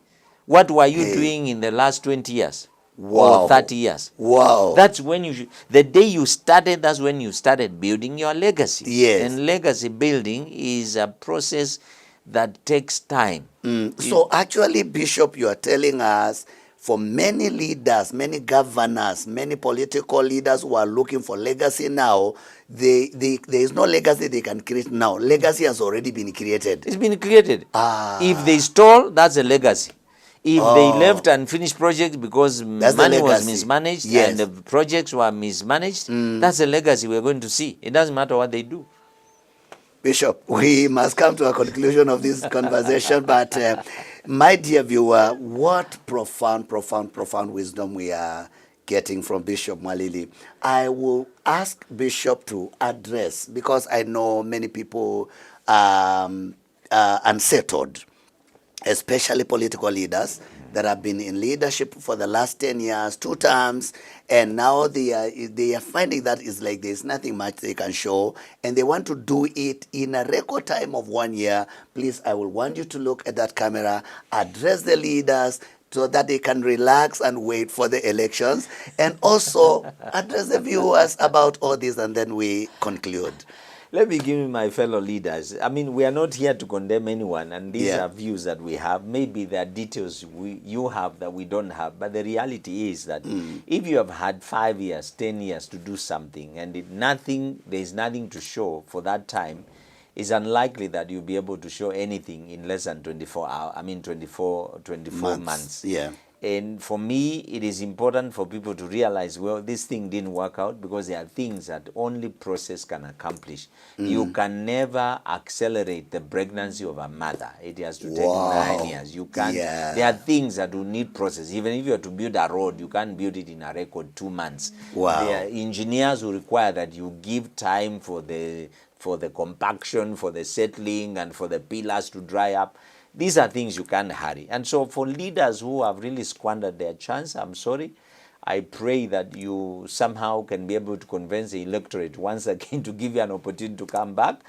What were you doing in the last 20 years? Or 30 years. Wow. That's when the day you started, that's when you started building your legacy. Yes. And legacy building is a process that takes time. So actually, Bishop, you are telling us for many leaders, many governors, many political leaders who are looking for legacy now, there is no legacy they can create now. Legacy has already been created. It's been created. If they stole, that's a legacy. If they left unfinished projects because That's the money was legacy. mismanaged Yes. and the projects were mismanaged, that's a legacy we're going to see. It doesn't matter what they do. Bishop, we must come to a conclusion of this conversation, but my dear viewer, what profound, profound, profound wisdom we are getting from Bishop Mwalili. I will ask Bishop to address, because I know many people unsettled, especially political leaders that have been in leadership for the last 10 years, 2 terms, and now they are finding that it's like there's nothing much they can show, and they want to do it in a record time of 1 year. Please, I will want you to look at that camera, address the leaders so that they can relax and wait for the elections, and also address the viewers about all this, and then we conclude. Let me give you my fellow leaders. I mean, we are not here to condemn anyone, and these Yeah. are views that we have. Maybe there are details you have that we don't have, but the reality is that if you have had 5 years, 10 years to do something, and there is nothing to show for that time, it's unlikely that you'll be able to show anything in less than 24 hours. I mean, 24 months. Yeah. And for me, it is important for people to realize, well, this thing didn't work out, because there are things that only process can accomplish. You can never accelerate the pregnancy of a mother. It has to take 9 years. You can't. Yeah. There are things that will need process. Even if you are to build a road, you can't build it in a record 2 months. Wow. There are engineers who require that you give time for the compaction, for the settling, and for the pillars to dry up. These are things you can't hurry. And so for leaders who have really squandered their chance, I'm sorry. I pray that you somehow can be able to convince the electorate once again to give you an opportunity to come back.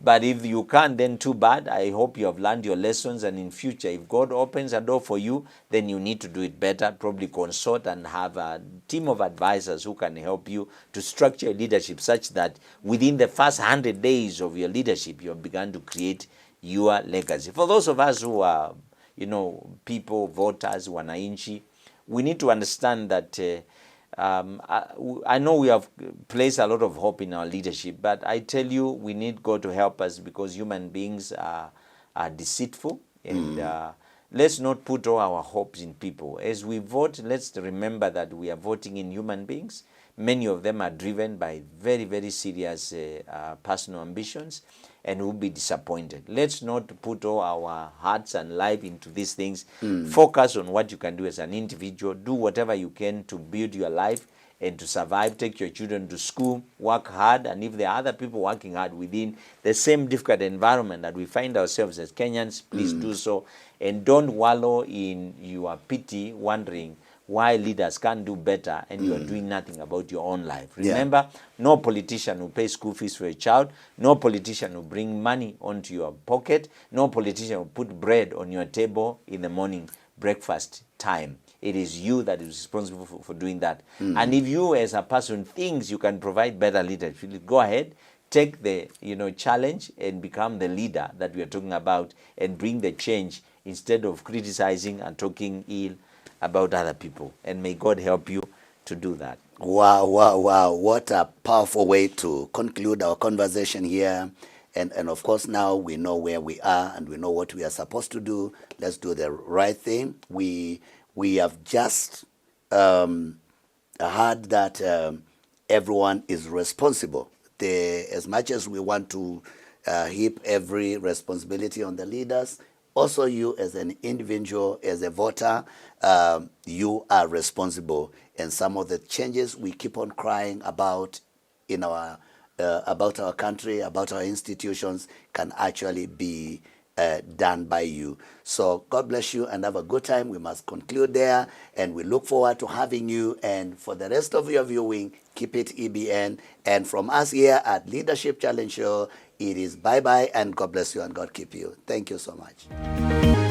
But if you can't, then too bad. I hope you have learned your lessons, and in future, if God opens a door for you, then you need to do it better. Probably consult and have a team of advisors who can help you to structure your leadership such that within the first 100 days of your leadership, you have begun to create your legacy. For those of us who are, people, voters, wananchi, we need to understand that I know we have placed a lot of hope in our leadership, but I tell you, we need God to help us, because human beings are deceitful, and let's not put all our hopes in people. As we vote, let's remember that we are voting in human beings. Many of them are driven by very, very serious personal ambitions, and will be disappointed. Let's not put all our hearts and life into these things. Focus on what you can do as an individual. Do whatever you can to build your life and to survive. Take your children to school, work hard, and if there are other people working hard within the same difficult environment that we find ourselves as Kenyans, please do so. And don't wallow in your pity, wondering why leaders can't do better, and you are doing nothing about your own life. Remember, no politician will pay school fees for a child. No politician will bring money onto your pocket. No politician will put bread on your table in the morning breakfast time. It is you that is responsible for doing that. And if you as a person thinks you can provide better leadership, go ahead, take the challenge and become the leader that we are talking about, and bring the change instead of criticizing and talking ill about other people. And may God help you to do that. Wow, wow, wow. What a powerful way to conclude our conversation here. And of course, now we know where we are and we know what we are supposed to do. Let's do the right thing. We have just heard that everyone is responsible. As much as we want to heap every responsibility on the leaders, also you as an individual, as a voter, you are responsible. And some of the changes we keep on crying about in our about our country, about our institutions, can actually be done by you. So God bless you and have a good time. We must conclude there, and we look forward to having you. And for the rest of your viewing, keep it EBN. And from us here at Leadership Challenge Show, it is bye-bye, and God bless you and God keep you. Thank you so much.